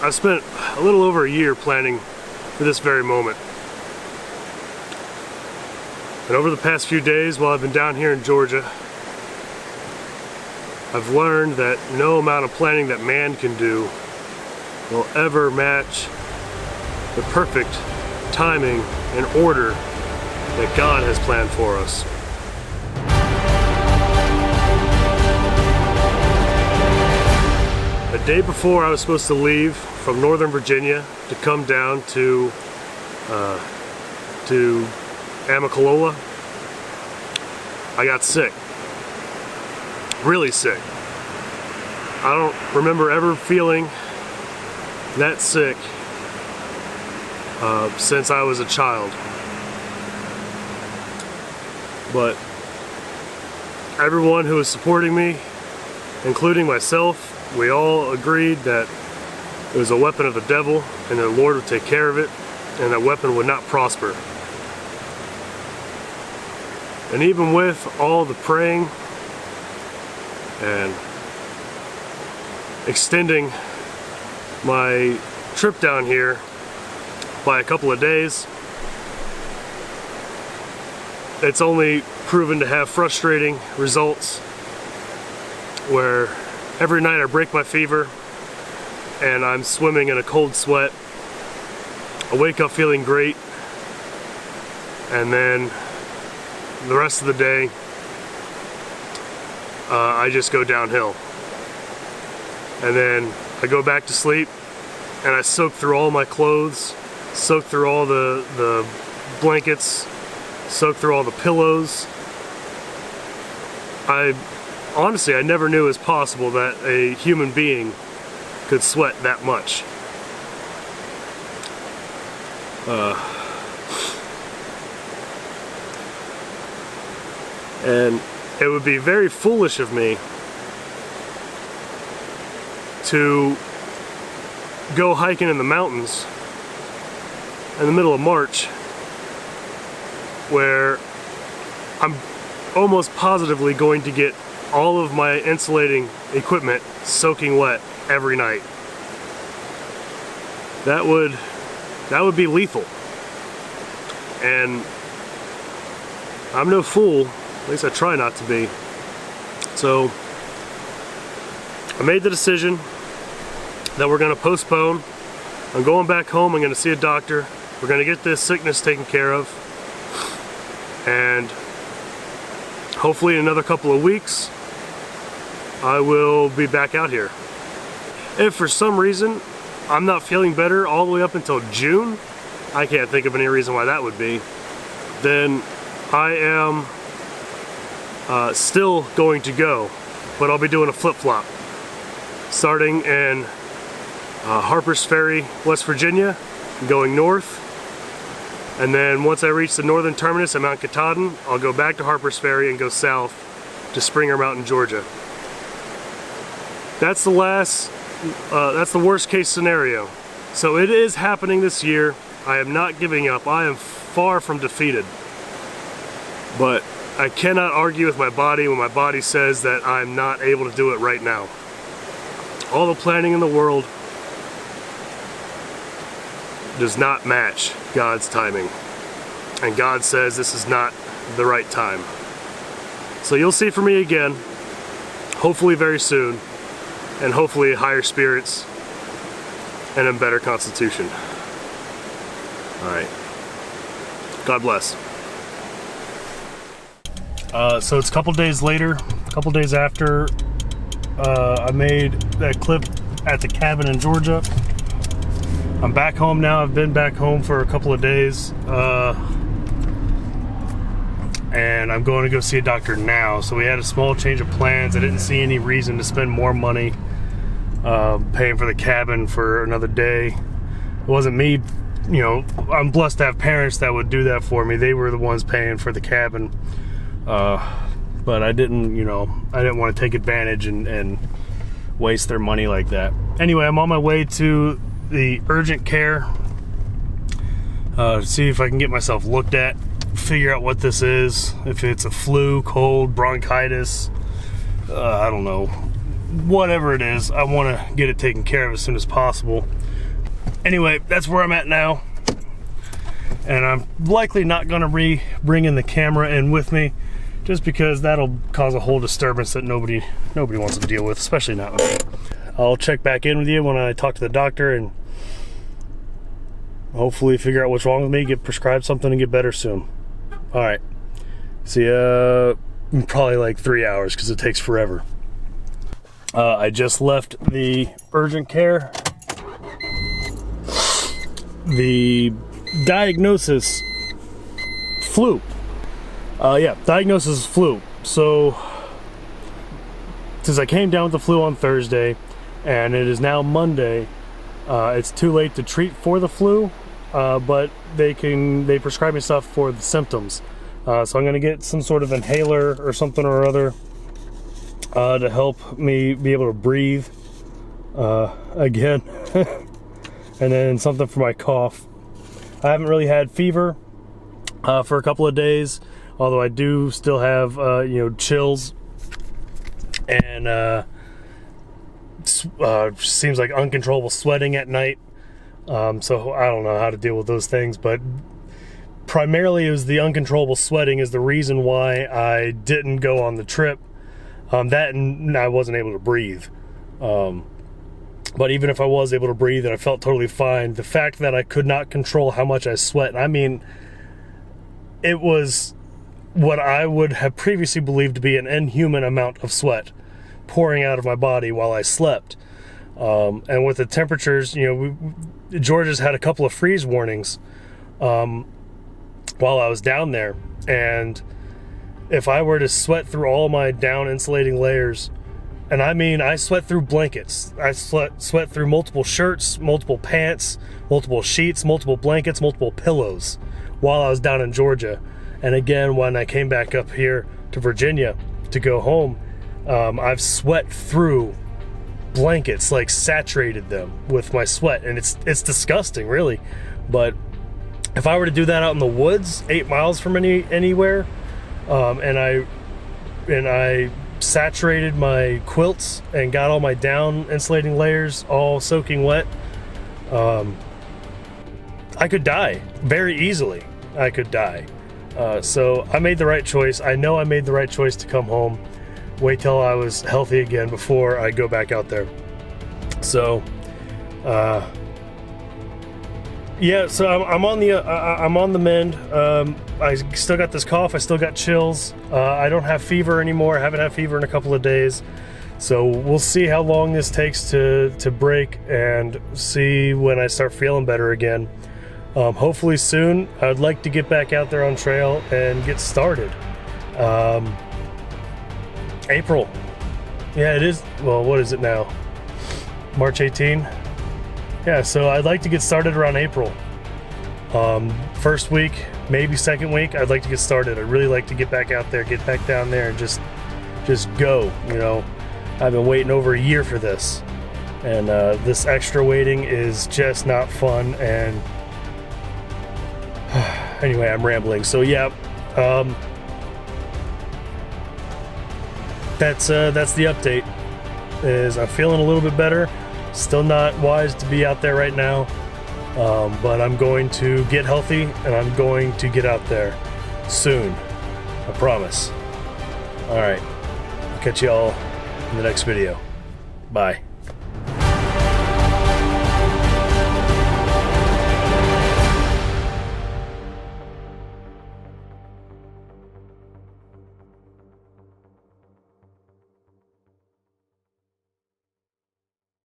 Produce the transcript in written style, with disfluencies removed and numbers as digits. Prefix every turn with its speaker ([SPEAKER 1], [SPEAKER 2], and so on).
[SPEAKER 1] I've spent a little over a year planning for this very moment. And over the past few days while I've been down here in Georgia, I've learned that no amount of planning that man can do will ever match the perfect timing and order that God has planned for us. The day before I was supposed to leave from Northern Virginia to come down to Amicalola, I got sick. Really sick. I don't remember ever feeling that sick since I was a child. But everyone who was supporting me, including myself, we all agreed that it was a weapon of the devil and the Lord would take care of it and that weapon would not prosper. And even with all the praying and extending my trip down here by a couple of days, it's only proven to have frustrating results where every night I break my fever and I'm swimming in a cold sweat. I wake up feeling great, and then the rest of the day I just go downhill. And then I go back to sleep and I soak through all my clothes, soak through all the blankets, soak through all the pillows. Honestly, I never knew it was possible that a human being could sweat that much. And it would be very foolish of me to go hiking in the mountains in the middle of March, where I'm almost positively going to get all of my insulating equipment soaking wet every night. That would be lethal. And I'm no fool, at least I try not to be. So I made the decision that we're going to postpone. I'm going back home, I'm going to see a doctor. We're going to get this sickness taken care of. And hopefully in another couple of weeks, I will be back out here. If for some reason I'm not feeling better all the way up until June, I can't think of any reason why that would be, then I am still going to go, but I'll be doing a flip-flop. Starting in Harpers Ferry, West Virginia, going north. And then once I reach the northern terminus at Mount Katahdin, I'll go back to Harpers Ferry and go south to Springer Mountain, Georgia. That's the worst case scenario. So it is happening this year. I am not giving up. I am far from defeated. But I cannot argue with my body when my body says that I'm not able to do it right now. All the planning in the world does not match God's timing. And God says this is not the right time. So you'll see from me again, hopefully very soon, and hopefully higher spirits and a better constitution. Alright. God bless. So it's a couple days later, a couple days after I made that clip at the cabin in Georgia. I'm back home now. I've been back home for a couple of days. And I'm going to go see a doctor now. So we had a small change of plans. I didn't see any reason to spend more money paying for the cabin for another day. It wasn't me, you know, I'm blessed to have parents that would do that for me. They were the ones paying for the cabin. But I didn't, you know, I didn't want to take advantage and waste their money like that. Anyway, I'm on my way to the urgent care to see if I can get myself looked at, figure out what this is, if it's a flu, cold, bronchitis, I don't know, whatever it is, I want to get it taken care of as soon as possible. Anyway, that's where I'm at now. And I'm likely not going to bring in the camera in with me, just because that'll cause a whole disturbance that nobody wants to deal with, especially not with me. I'll check back in with you when I talk to the doctor and hopefully figure out what's wrong with me, get prescribed something, and get better soon. All right. See ya in probably like 3 hours because it takes forever. I just left the urgent care. The diagnosis, flu. Diagnosis flu. So, since I came down with the flu on Thursday, and it is now Monday, it's too late to treat for the flu, but they prescribe me stuff for the symptoms. So I'm gonna get some sort of inhaler or something or other to help me be able to breathe again. And then something for my cough. I haven't really had fever for a couple of days, although I do still have chills and seems like uncontrollable sweating at night. So I don't know how to deal with those things, but primarily it was the uncontrollable sweating is the reason why I didn't go on the trip. That and I wasn't able to breathe. But even if I was able to breathe and I felt totally fine, the fact that I could not control how much I sweat, I mean, it was what I would have previously believed to be an inhuman amount of sweat pouring out of my body while I slept. And with the temperatures, Georgia's had a couple of freeze warnings while I was down there. And if I were to sweat through all my down insulating layers, and I mean, I sweat through blankets. I sweat through multiple shirts, multiple pants, multiple sheets, multiple blankets, multiple pillows while I was down in Georgia. And again, when I came back up here to Virginia to go home, I've sweat through blankets, like saturated them with my sweat. And it's disgusting, really. But if I were to do that out in the woods, 8 miles from anywhere, and I saturated my quilts and got all my down insulating layers all soaking wet, I could die very easily. I could die. So I made the right choice. I know I made the right choice to come home, wait till I was healthy again before I go back out there. So so I'm on the mend. I still got this cough. I still got chills. I don't have fever anymore. I haven't had fever in a couple of days. So we'll see how long this takes to break and see when I start feeling better again. Hopefully soon. I'd like to get back out there on trail and get started. April. Yeah, it is. Well, what is it now? March 18? Yeah, so I'd like to get started around April. First week, maybe second week, I'd like to get started. I'd really like to get back out there, get back down there and just go, I've been waiting over a year for this. And this extra waiting is just not fun. And anyway, I'm rambling. So yeah, that's the update. Is I'm feeling a little bit better. Still not wise to be out there right now, but I'm going to get healthy and I'm going to get out there soon. I promise. All right, I'll catch you all in the next video. Bye.